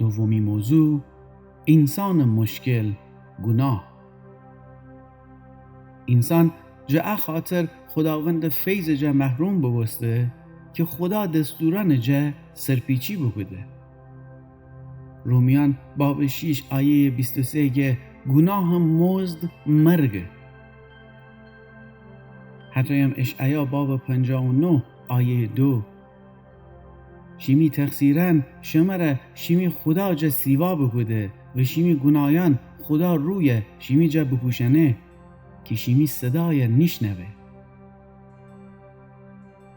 دومی موضوع، انسان مشکل، گناه. انسان جا خاطر خداوند فیض جا محروم ببسته که خدا دستوران جا سرپیچی بکده. رومیان باب 6 آیه 23 گه گناه هم مزد مرگ. حتی هم اشعیا باب 59 آیه 2 شیمی تقصیرن شمره شیمی خدا جا سیوا بکده و شیمی گناهان خدا روی شیمی جا بپوشنه که شیمی صدای نشنوه.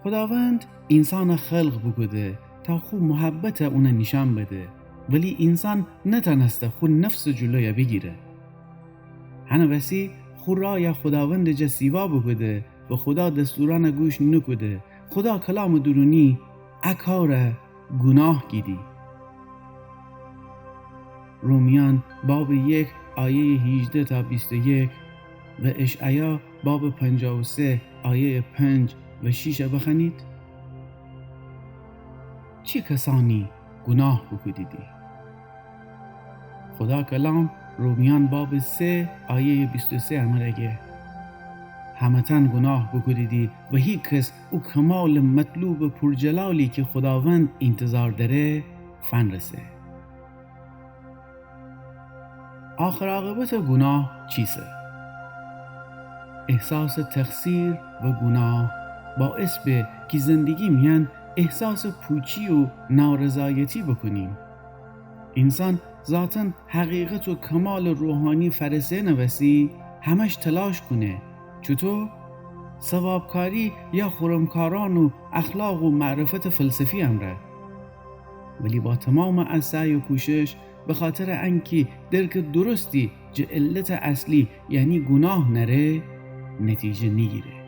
خداوند انسان خلق بکده تا خود محبت اون نشان بده، ولی انسان نتونسته خود نفس جلوی بگیره. هنوسی خود رای خداوند جا سیوا بکده و خدا دستوران گوش نکده. خدا کلام درونی اکار گناه گیدی. رومیان باب 1 آیه 18 تا 21 و اشعیا باب 53 آیه 5 و 6 بخونید. چه کسانی گناه بکدیدی؟ خدا کلام رومیان باب 3 آیه 23 امرگه همتن گناه بکدیدی و هیچ کس او کمال مطلوب پرجلالی که خداوند انتظار داره فن رسه. آخر عاقبت گناه چیسه؟ احساس تقصیر و گناه باعث به که زندگی میان احساس پوچی و نارضایتی بکنیم. انسان ذاتاً حقیقت و کمال روحانی فرسه نوسی همش تلاش کنه. چطور؟ ثوابکاری یا خرمکاران و اخلاق و معرفت فلسفی امره. ولی با تمام از سعی و کوشش به خاطر انکی درک درستی جه علت اصلی یعنی گناه نره، نتیجه نگیره.